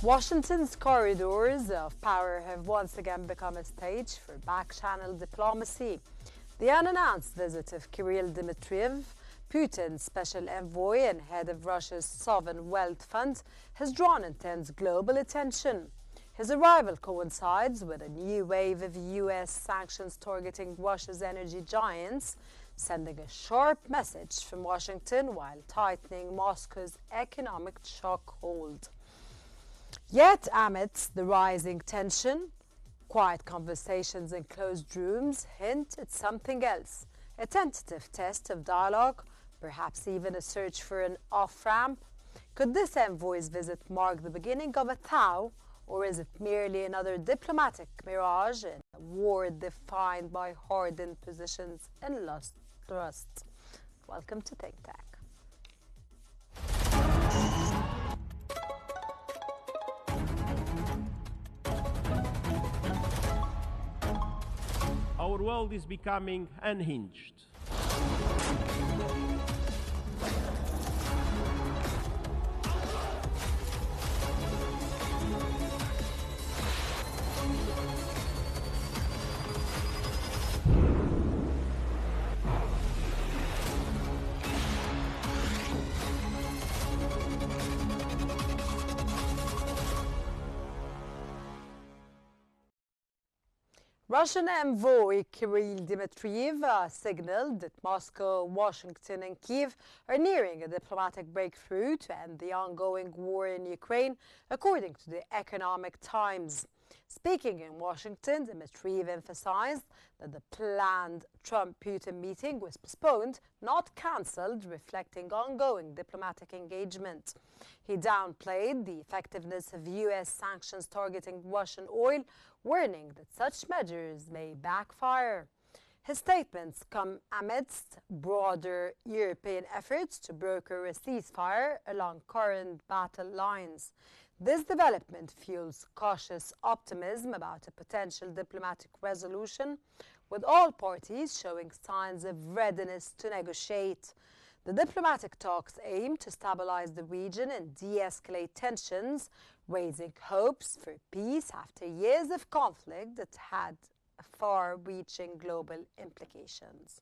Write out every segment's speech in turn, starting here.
Washington's corridors of power have once again become a stage for back-channel diplomacy. The unannounced visit of Kirill Dmitriev, Putin's special envoy and head of Russia's sovereign wealth fund, has drawn intense global attention. His arrival coincides with a new wave of U.S. sanctions targeting Russia's energy giants, sending a sharp message from Washington while tightening Moscow's economic chokehold. Yet, amidst the rising tension, quiet conversations in closed rooms hint at something else, a tentative test of dialogue, perhaps even a search for an off-ramp. Could this envoy's visit mark the beginning of a thaw, or is it merely another diplomatic mirage in a war defined by hardened positions and lost trust? Welcome to Think Tank. Our world is becoming unhinged. Russian envoy Kirill Dmitriev signaled that Moscow, Washington and Kyiv are nearing a diplomatic breakthrough to end the ongoing war in Ukraine, according to the Economic Times. Speaking in Washington, Dmitriev emphasized that the planned Trump-Putin meeting was postponed, not cancelled, reflecting ongoing diplomatic engagement. He downplayed the effectiveness of U.S. sanctions targeting Russian oil, warning that such measures may backfire. His statements come amidst broader European efforts to broker a ceasefire along current battle lines. This development fuels cautious optimism about a potential diplomatic resolution, with all parties showing signs of readiness to negotiate. The diplomatic talks aim to stabilize the region and de-escalate tensions, raising hopes for peace after years of conflict that had far-reaching global implications.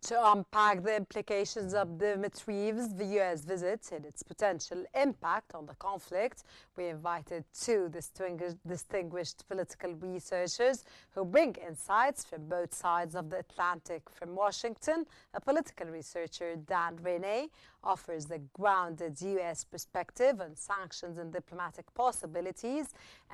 To unpack the implications of Dmitriev's U.S. visit and its potential impact on the conflict, we invited two distinguished political researchers who bring insights from both sides of the Atlantic. From Washington, a political researcher, Dan Rene, offers a grounded U.S. perspective on sanctions and diplomatic possibilities.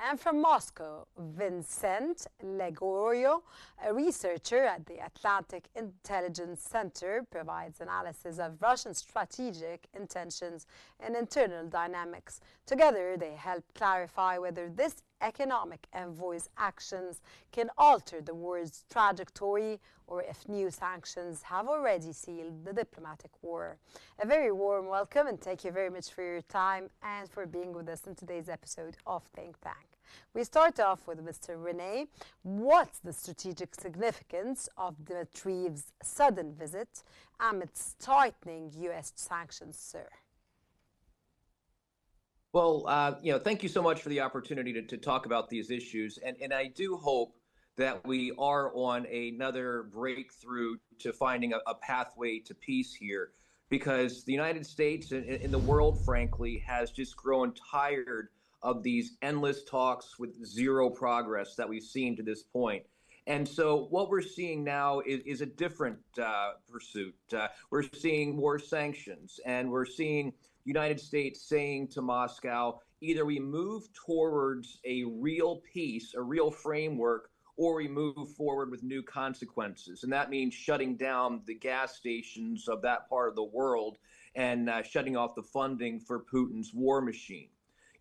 And from Moscow, Vincent Legorio, a researcher at the Atlantic Intelligence Center, provides analysis of Russian strategic intentions and internal dynamics. Together, they help clarify whether this economic envoy's actions can alter the war's trajectory or if new sanctions have already sealed the diplomatic war. A very warm welcome and thank you very much for your time and for being with us in today's episode of Think Tank. We start off with Mr. Rene. What's the strategic significance of Dmitriev's sudden visit amidst tightening U.S. sanctions, sir? Well, thank you so much for the opportunity to talk about these issues. And I do hope that we are on another breakthrough to finding a pathway to peace here, because the United States and the world, frankly, has just grown tired of these endless talks with zero progress that we've seen to this point. And so what we're seeing now is a different pursuit. We're seeing more sanctions, and we're seeing United States saying to Moscow, either we move towards a real peace, a real framework, or we move forward with new consequences. And that means shutting down the gas stations of that part of the world and shutting off the funding for Putin's war machine.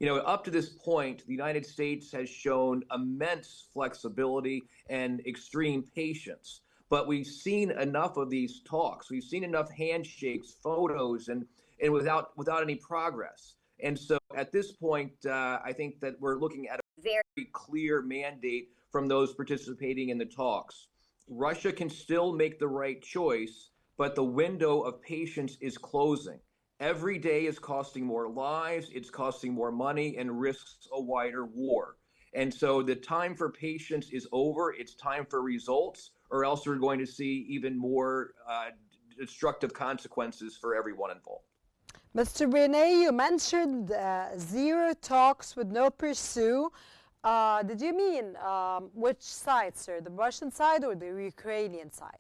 Up to this point, the United States has shown immense flexibility and extreme patience. But we've seen enough of these talks. We've seen enough handshakes, photos, and without any progress. And so at this point, I think that we're looking at a very clear mandate from those participating in the talks. Russia can still make the right choice, but the window of patience is closing. Every day is costing more lives, it's costing more money, and risks a wider war. And so the time for patience is over. It's time for results, or else we're going to see even more destructive consequences for everyone involved. Mr. Rene, you mentioned zero talks with no pursue. Did you mean which side, sir? The Russian side or the Ukrainian side?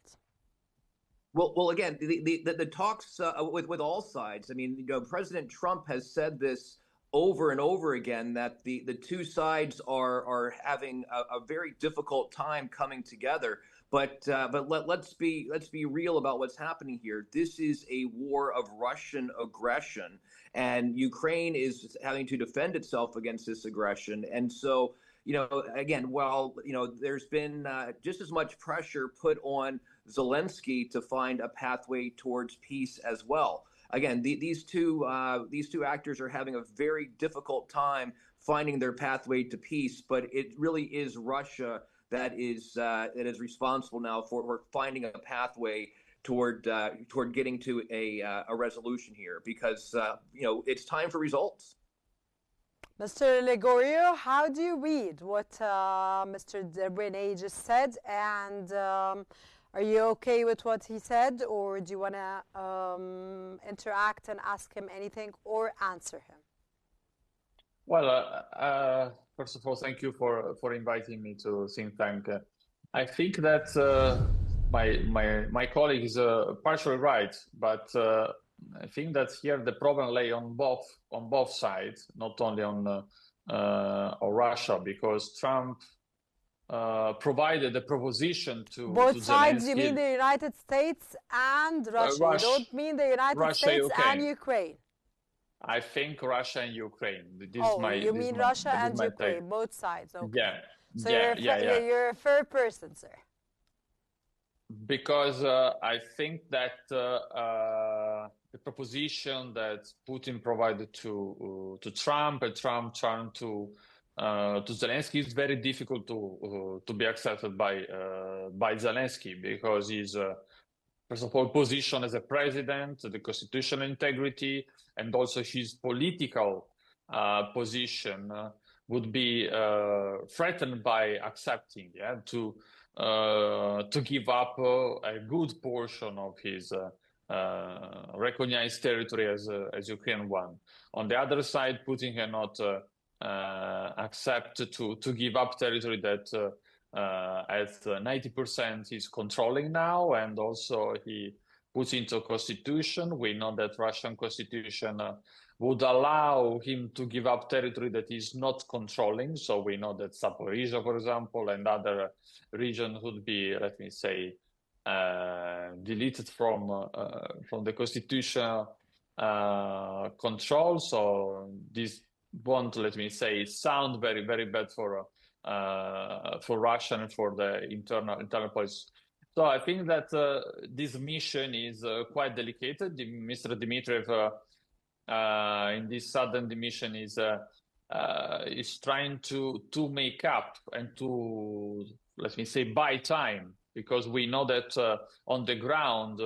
Well, again, the talks with all sides. I mean, President Trump has said this over and over again, that the two sides are having a very difficult time coming together. But let's be real about what's happening here. This is a war of Russian aggression, and Ukraine is having to defend itself against this aggression. And so, again, while there's been just as much pressure put on Zelensky to find a pathway towards peace as well. Again, these two actors are having a very difficult time finding their pathway to peace. But it really is Russia that is responsible now for finding a pathway toward getting to a resolution here, because it's time for results. Mr. Legorio, how do you read what Mr. Rene just said, and are you okay with what he said, or do you want to interact and ask him anything or answer him? Well, first of all, thank you for inviting me to think tank. I think that my colleague is partially right, but I think that here the problem lay on both sides, not only on Russia, because Trump provided a proposition to both sides. Zelensky. You mean the United States and Russia? You don't mean the United States and Ukraine? I think Russia and Ukraine. You mean Russia and Ukraine, both sides? Okay. Yeah. So you're a fair person, sir. Because I think that the proposition that Putin provided to Trump and Trump turned to Zelensky is very difficult to be accepted by Zelensky, because he's first of all position as a president, the constitutional integrity, and also his political position would be threatened by accepting to give up a good portion of his recognized territory as Ukraine one. On the other side, Putin cannot accept to give up territory that at 90% he's controlling now, and also he puts into constitution. We know that Russian constitution would allow him to give up territory that he's not controlling. So we know that Zaporizhia, for example, and other regions would be, let me say, deleted from the constitutional control. So this won't, let me say, sound very, very bad for Russia and for the internal policy. So I think that this mission is quite delicate. Mr. Dmitriev, in this sudden mission, is trying to make up and to, let me say, buy time, because we know that on the ground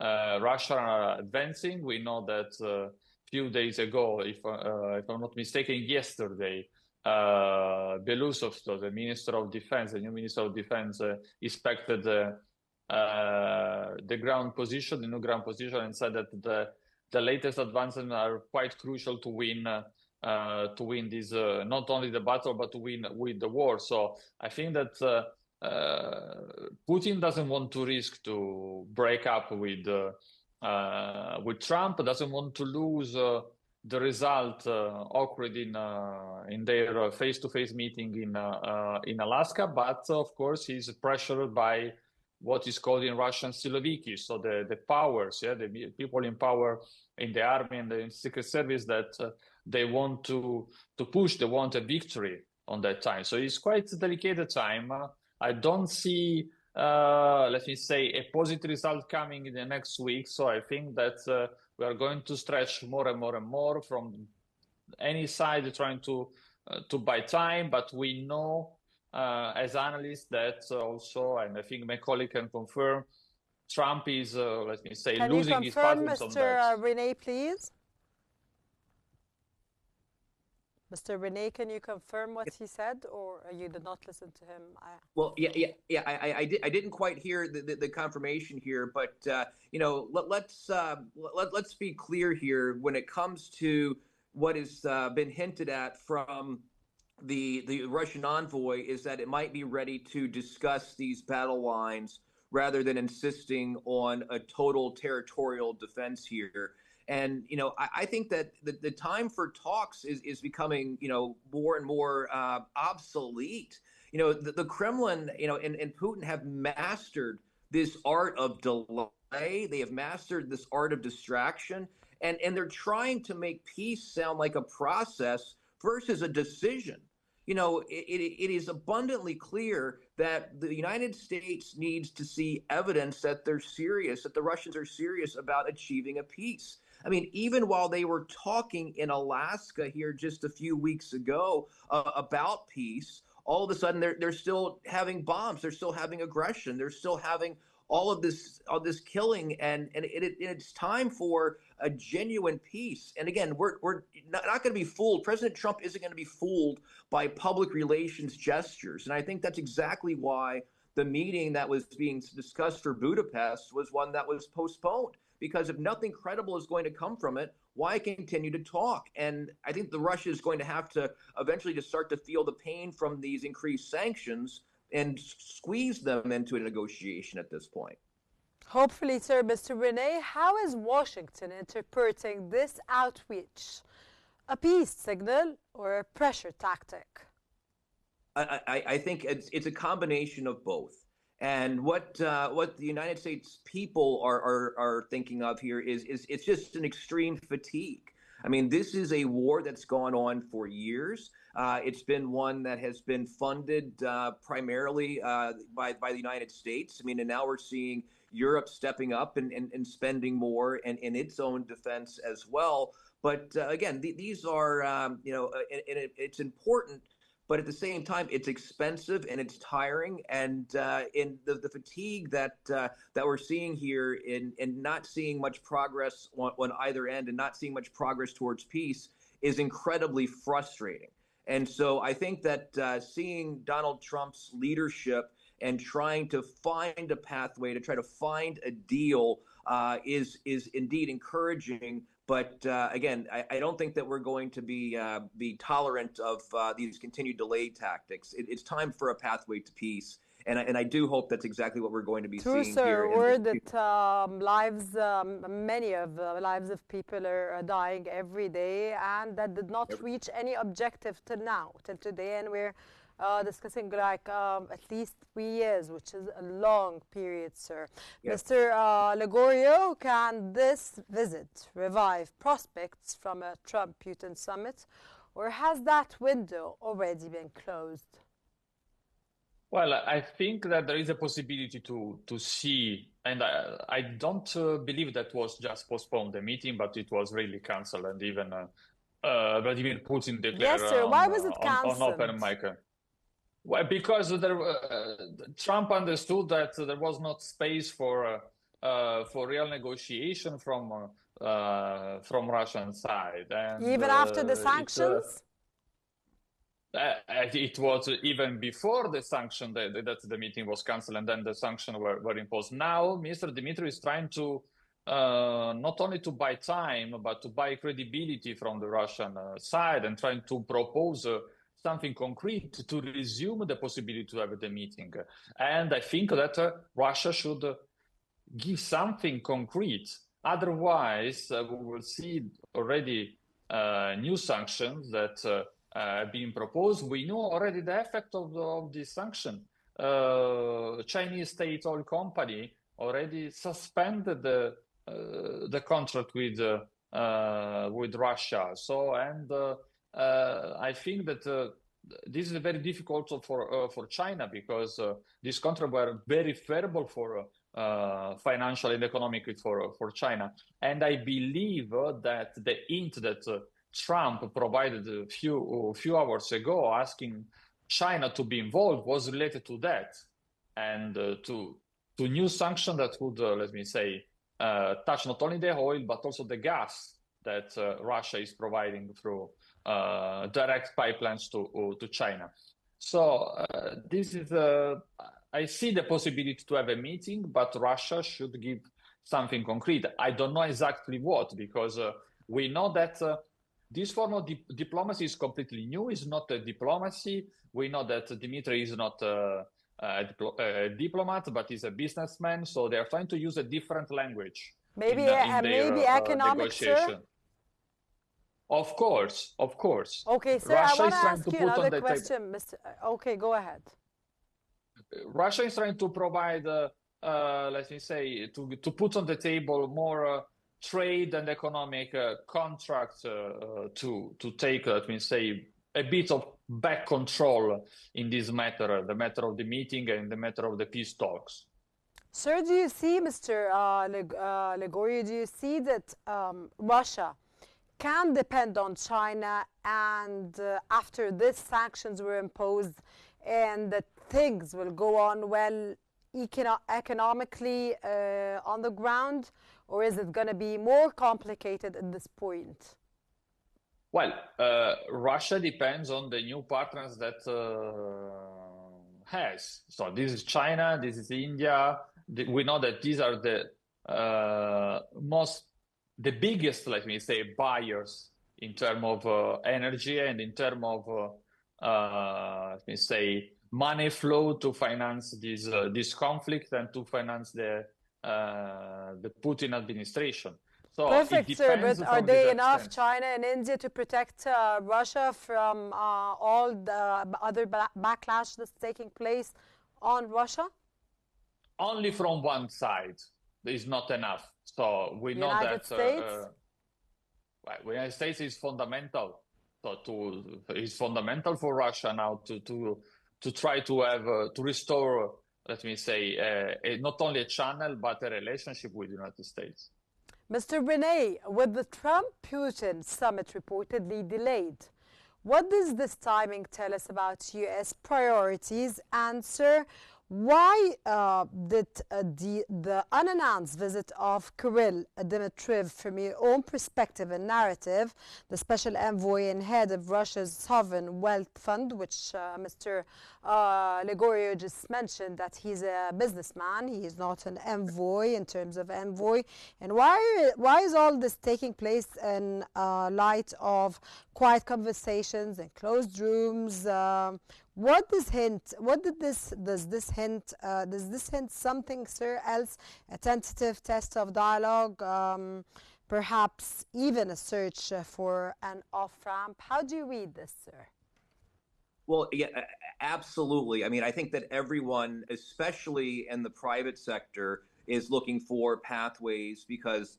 Russia are advancing. We know that few days ago, if I'm not mistaken, yesterday, Belousov, so the Minister of Defense, the new Minister of Defense, inspected the ground position, the new ground position, and said that the latest advancements are quite crucial to win this, not only the battle, but to win the war. So I think that Putin doesn't want to risk to break up with Trump, doesn't want to lose the result occurred in their face-to-face meeting in Alaska, but of course he's pressured by what is called in Russian Siloviki, so the powers, the people in power in the army and the secret service that they want to push, they want a victory on that time. So it's quite a delicate time. I don't see, let me say, a positive result coming in the next week. So I think that we are going to stretch more and more and more from any side trying to buy time. But we know as analysts that also, and I think my colleague can confirm, Trump is, let me say, losing his patents on that. Mr. Rene, please? Mr. Rene, can you confirm what he said, or you did not listen to him? Well, yeah. I didn't quite hear the confirmation here, but let's be clear here when it comes to what has been hinted at from the Russian envoy is that it might be ready to discuss these battle lines rather than insisting on a total territorial defense here. And, I think that the time for talks is becoming, more and more obsolete. The Kremlin, and Putin have mastered this art of delay. They have mastered this art of distraction. And they're trying to make peace sound like a process versus a decision. It is abundantly clear that the United States needs to see evidence that they're serious, that the Russians are serious about achieving a peace. I mean, even while they were talking in Alaska here just a few weeks ago about peace, all of a sudden they're still having bombs, they're still having aggression, they're still having all of this killing, and it's time for a genuine peace. And again, we're not going to be fooled. President Trump isn't going to be fooled by public relations gestures, and I think that's exactly why the meeting that was being discussed for Budapest was one that was postponed. Because if nothing credible is going to come from it, why continue to talk? And I think Russia is going to have to eventually just start to feel the pain from these increased sanctions and squeeze them into a negotiation at this point. Hopefully, sir. Mr. Rene, how is Washington interpreting this outreach? A peace signal or a pressure tactic? I think it's a combination of both. And what the United States people are thinking of here is it's just an extreme fatigue. I mean, this is a war that's gone on for years. It's been one that has been funded primarily by the United States. I mean, and now we're seeing Europe stepping up and spending more in its own defense as well. But again, these are, it's important. But at the same time, it's expensive and it's tiring, and in the fatigue that we're seeing here in not seeing much progress on either end and not seeing much progress towards peace is incredibly frustrating. And so I think that seeing Donald Trump's leadership and trying to find a pathway to try to find a deal is indeed encouraging. But again, I don't think that we're going to be tolerant of these continued delay tactics. It's time for a pathway to peace, and I do hope that's exactly what we're going to be seeing here. True, sir. Word that many of the lives of people are dying every day, and that did not reach any objective till now, till today, and we're discussing like at least 3 years, which is a long period, sir. Yes. Mr. Lagorio, can this visit revive prospects from a Trump-Putin summit, or has that window already been closed? Well, I think that there is a possibility to see, and I don't believe that was just postponed, the meeting, but it was really cancelled, and even Vladimir Putin declared yes, sir. Why was it cancelled? On open mic. Well, because Trump understood that there was not space for real negotiation from from Russian side, and Even after the sanctions? It was even before the sanction that the meeting was cancelled, and then the sanctions were imposed. Now, Mr. Dmitry is trying to not only to buy time, but to buy credibility from the Russian side, and trying to propose something concrete to resume the possibility to have the meeting. And I think that Russia should give something concrete. Otherwise, we will see already new sanctions that being proposed. We know already the effect of this sanction. Chinese state oil company already suspended the contract with Russia. So, and I think that this is very difficult for China, because these contracts were very favorable for financial and economically for China. And I believe that the hint that Trump provided a few hours ago, asking China to be involved, was related to that, and to new sanctions that would, let me say, touch not only the oil but also the gas that Russia is providing through direct pipelines to China. So this is I see the possibility to have a meeting, but Russia should give something concrete. I don't know exactly what, because we know that this form of diplomacy is completely new. It's not a diplomacy. We know that Dmitry is not a diplomat, but he's a businessman. So they are trying to use a different language. Maybe maybe economic, sir? Of course. Okay, sir, Russia I want to trying ask to you put on another the question, Mr. Okay, go ahead. Russia is trying to provide, let me say, to put on the table more trade and economic contracts to take, let me say, a bit of back control in this matter, the matter of the meeting and the matter of the peace talks. Sir, do you see, Mr. Legorio, do you see that Russia can depend on China, and after these sanctions were imposed, and that things will go on well economically on the ground, or is it going to be more complicated at this point? Well, Russia depends on the new partners that has. So this is China, this is India. We know that these are the the biggest, let me say, buyers in terms of energy and in terms of, let me say, money flow to finance this conflict and to finance the Putin administration. So perfect, sir. But are they enough, China and India, to protect Russia from all the other backlash that's taking place on Russia? Only from one side is not enough. So we know United that States? The United States is fundamental. So it's fundamental for Russia now to try to have to restore, let me say, not only a channel but a relationship with the United States. Mr. Rene, with the Trump-Putin summit reportedly delayed, what does this timing tell us about U.S. priorities? And, sir, why did the unannounced visit of Kirill Dmitriev, from your own perspective and narrative, the special envoy and head of Russia's sovereign wealth fund, which Mr. Legorio just mentioned, that he's a businessman, he is not an envoy in terms of envoy, and why is all this taking place in light of quiet conversations and closed rooms? What does this hint something, sir, else? A tentative test of dialogue, perhaps even a search for an off-ramp? How do you read this, sir? Well, yeah, absolutely. I mean, I think that everyone, especially in the private sector, is looking for pathways, because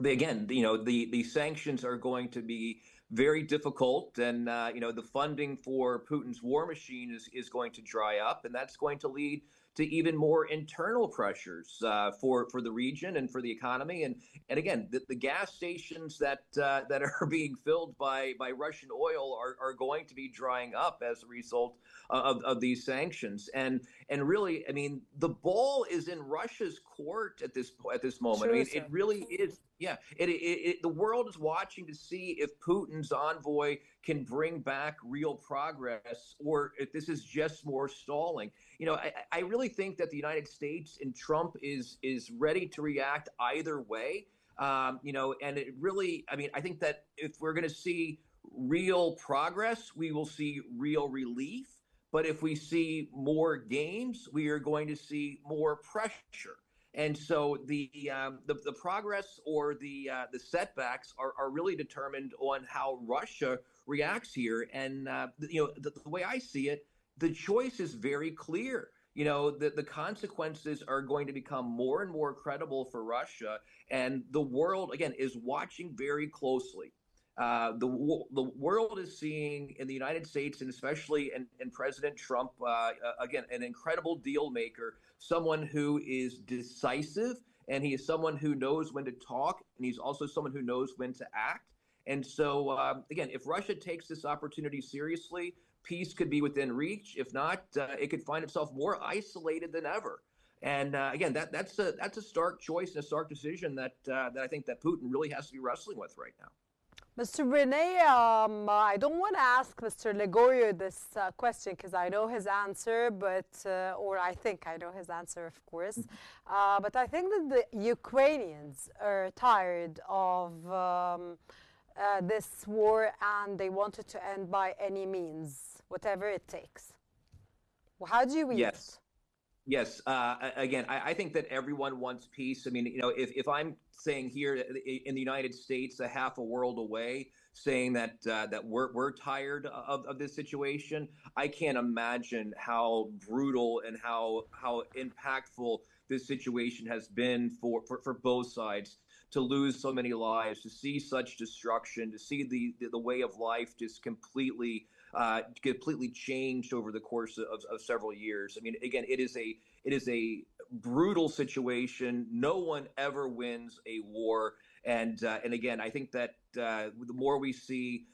again, the sanctions are going to be very difficult, and the funding for Putin's war machine is going to dry up, and that's going to lead to even more internal pressures for the region and for the economy. And again, the gas stations that are being filled by Russian oil are going to be drying up as a result of these sanctions. And really, I mean, the ball is in Russia's court at this moment. True, I mean, sir. it really is. Yeah, the world is watching to see if Putin's envoy can bring back real progress or if this is just more stalling. I really think that the United States and Trump is ready to react either way. And it really, I think that if we're going to see real progress, we will see real relief. But if we see more games, we are going to see more pressure. And so the progress or the setbacks are really determined on how Russia reacts here. And the way I see it, the choice is very clear. The consequences are going to become more and more credible for Russia, and the world again is watching very closely. The world is seeing in the United States, and especially in President Trump, again, an incredible deal maker, someone who is decisive, and he is someone who knows when to talk, and he's also someone who knows when to act. And so, again, if Russia takes this opportunity seriously, peace could be within reach. If not, it could find itself more isolated than ever. And again, that's a stark choice and a stark decision that I think that Putin really has to be wrestling with right now. Mr. Rene, I don't want to ask Mr. Legorio this question because I know his answer, or I think I know his answer, of course. But I think that the Ukrainians are tired of this war and they want it to end by any means, whatever it takes. Well, how do you read it? Yes. Again, I think that everyone wants peace. If I'm saying here in the United States, a half a world away, saying that we're tired of this situation, I can't imagine how brutal and how impactful this situation has been for both sides. To lose so many lives, to see such destruction, to see the way of life just completely changed over the course of several years. Again, it is a brutal situation. No one ever wins a war, and again, I think that the more we see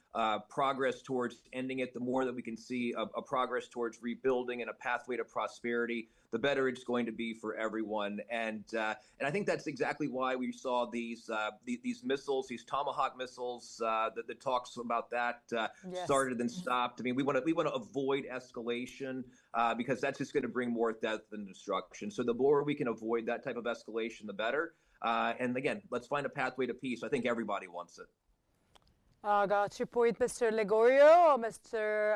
progress towards ending it, the more that we can see a progress towards rebuilding and a pathway to prosperity, the better it's going to be for everyone. And I think that's exactly why we saw these missiles, these Tomahawk missiles, the talks about that yes. started and stopped. We want to avoid escalation because that's just going to bring more death and destruction. So the more we can avoid that type of escalation, the better. And again, let's find a pathway to peace. I think everybody wants it. Got your point, Mr. Legorio.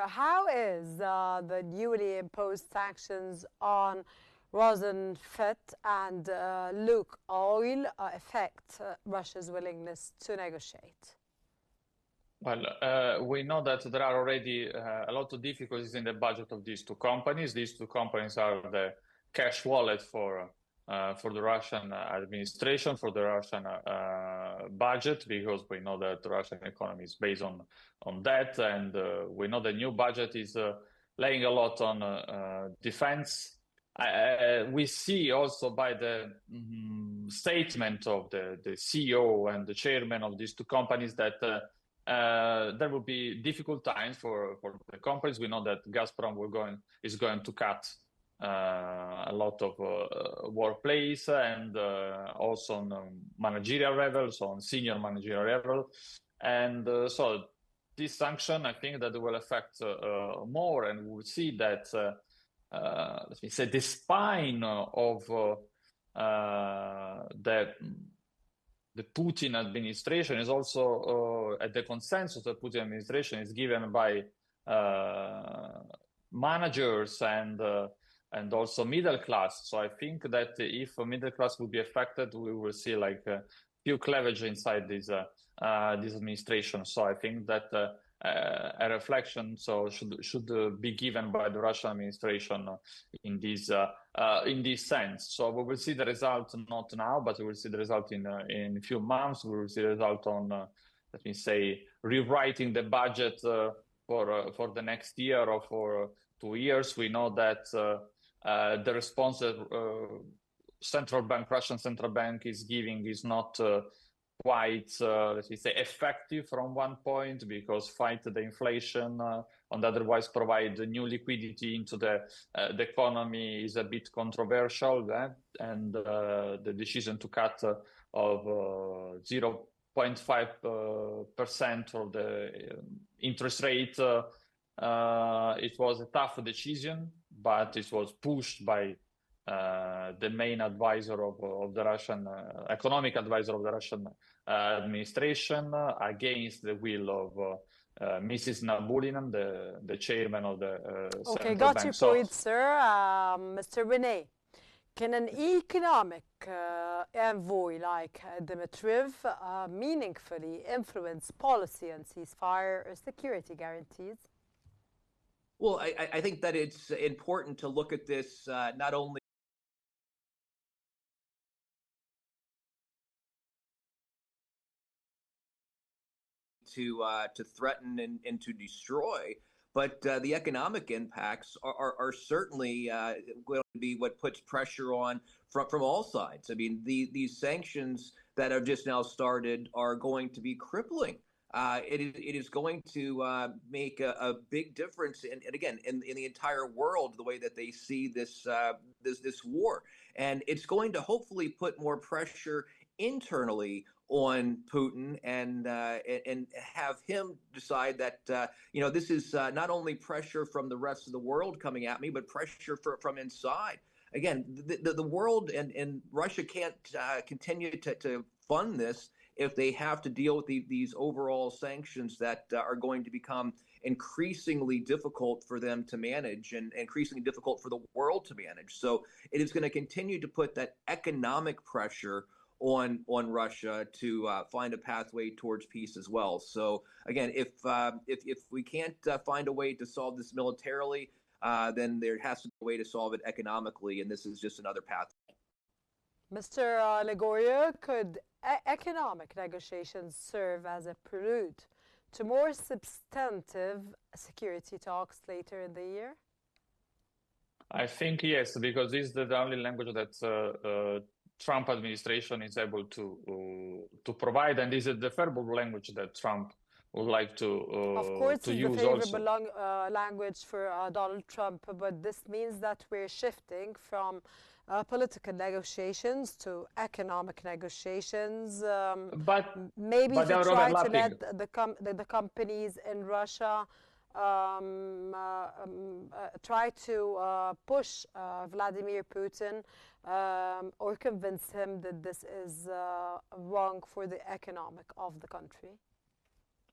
How is the newly imposed sanctions on Rosenfeld and Luke Oil affect Russia's willingness to negotiate? Well, we know that there are already a lot of difficulties in the budget of these two companies. These two companies are the cash wallet for the Russian administration, for the Russian budget, because we know that the Russian economy is based on that, and we know the new budget is laying a lot on defense. We see also by the statement of the CEO and the chairman of these two companies that there will be difficult times for the companies. We know that Gazprom is going to cut a lot of workplace and also on managerial levels, on senior managerial level. And so this sanction, I think that will affect more, and we'll see that, let me say, the spine of the Putin administration is also at the consensus of the Putin administration is given by managers and also middle class. So I think that if middle class will be affected, we will see like few cleavage inside this administration. So I think that a reflection should be given by the Russian administration in this sense. So we will see the result not now, but we will see the result in a few months. We will see the result on let me say rewriting the budget for the next year or for 2 years. We know that the response that Russian central bank is giving is not quite, let me say, effective from one point, because fight the inflation and otherwise provide new liquidity into the economy is a bit controversial. And the decision to cut of 0.5% of the interest rate. It was a tough decision, but it was pushed by the main advisor of the Russian economic advisor of the Russian administration, against the will of Mrs. Nabulina, the chairman of the Okay, central got bank. your point, sir. Mr. Rene, can an economic envoy like Dmitriev meaningfully influence policy on ceasefire or security guarantees? Well, I think that it's important to look at this not only to threaten and to destroy, but the economic impacts are certainly going to be what puts pressure on from all sides. I mean, these sanctions that have just now started are going to be crippling. It is going to make a big difference, and again, in the entire world, the way that they see this war, and it's going to hopefully put more pressure internally on Putin and have him decide that this is not only pressure from the rest of the world coming at me, but pressure from inside. Again, the world and Russia can't continue to fund this if they have to deal with these overall sanctions that are going to become increasingly difficult for them to manage and increasingly difficult for the world to manage. So it is going to continue to put that economic pressure on Russia to find a pathway towards peace as well. So again, if we can't find a way to solve this militarily, then there has to be a way to solve it economically, and this is just another path. Mr. Legoria, could economic negotiations serve as a prelude to more substantive security talks later in the year? I think yes, because this is the only language that Trump administration is able to provide, and this is the favorable language that Trump would like to of course, to it's use the favorable also. Language for Donald Trump, but this means that we're shifting from political negotiations to economic negotiations. Maybe if you try to let the companies in Russia try to push Vladimir Putin or convince him that this is wrong for the economic of the country?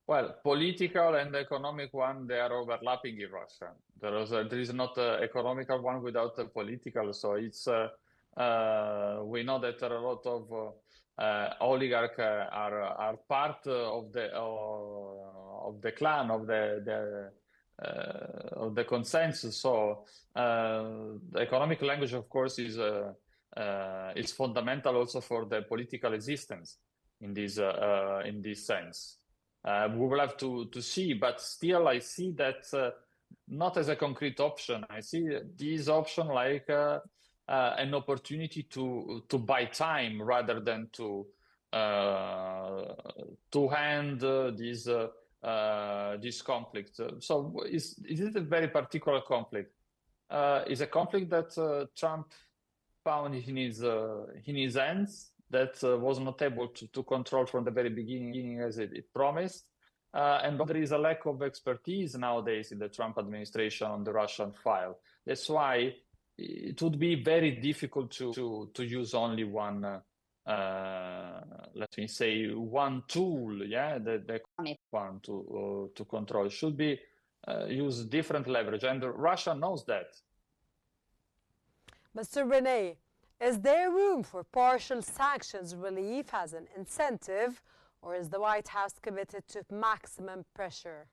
Well, political and economic one, they are overlapping in Russia. There is not an economical one without a political. So it's we know that there are a lot of oligarchs are part of the clan of the consensus. So the economic language, of course, is fundamental also for the political existence in this sense. We will have to see, but still I see that not as a concrete option. I see this option like an opportunity to buy time rather than to end this conflict. So is it a very particular conflict? Is a conflict that Trump found in his hands, that was not able to control from the very beginning as it promised. And there is a lack of expertise nowadays in the Trump administration on the Russian file. That's why it would be very difficult to use only one, let me say, one tool, the one to control. It should be use different leverage, and Russia knows that. Mr. Rene, is there room for partial sanctions relief as an incentive, or is the White House committed to maximum pressure?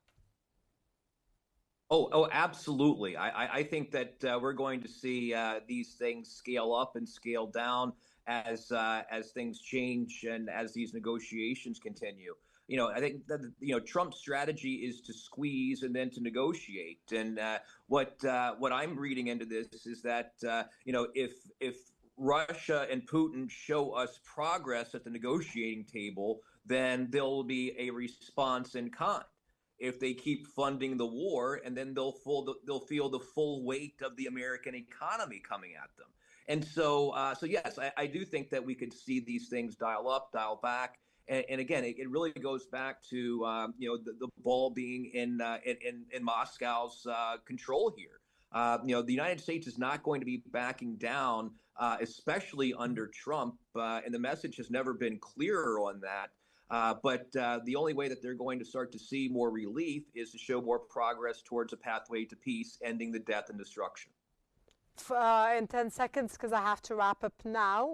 Oh, absolutely. I think that we're going to see these things scale up and scale down as things change and as these negotiations continue. I think that Trump's strategy is to squeeze and then to negotiate. And what I'm reading into this is that if Russia and Putin show us progress at the negotiating table, then there will be a response in kind. If they keep funding the war, and then they'll feel the full weight of the American economy coming at them. And so yes, I do think that we could see these things dial up, dial back. And again, it really goes back to the ball being in Moscow's control here. The United States is not going to be backing down, especially under Trump, and the message has never been clearer on that. But the only way that they're going to start to see more relief is to show more progress towards a pathway to peace, ending the death and destruction. In 10 seconds, because I have to wrap up now,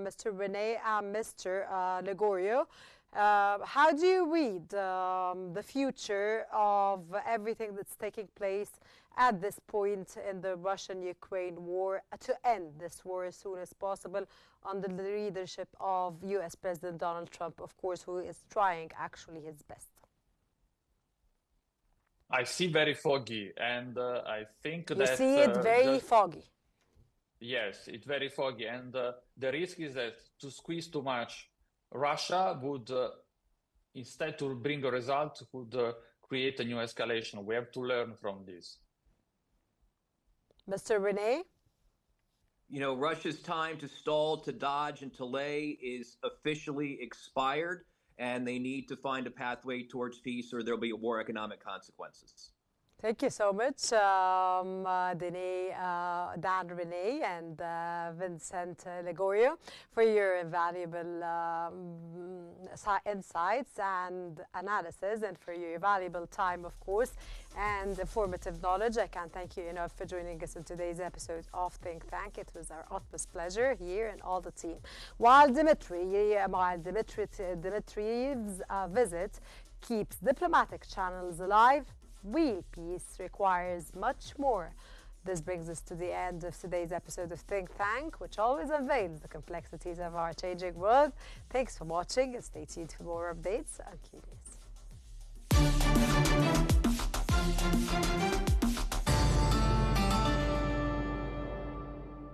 Mr. Rene and Mr. Ligorio, how do you read the future of everything that's taking place at this point in the Russian-Ukraine war to end this war as soon as possible under the leadership of U.S. President Donald Trump, of course, who is trying actually his best? I see very foggy, and I think you that... You see it very foggy. Yes, it's very foggy, and the risk is that to squeeze too much, Russia would, instead to bring a result, would create a new escalation. We have to learn from this. Mr. Rene? Russia's time to stall, to dodge, and to lay is officially expired, and they need to find a pathway towards peace or there'll be more economic consequences. Thank you so much, Dan Rene and Vincent Ligorio, for your invaluable insights and analysis, and for your valuable time, of course, and informative knowledge. I can't thank you enough for joining us in today's episode of Think Tank. It was our utmost pleasure here and all the team. While Dimitriev's visit keeps diplomatic channels alive, real peace requires much more. This brings us to the end of today's episode of Think Tank, which always unveils the complexities of our changing world. Thanks for watching and stay tuned for more updates on Qnews.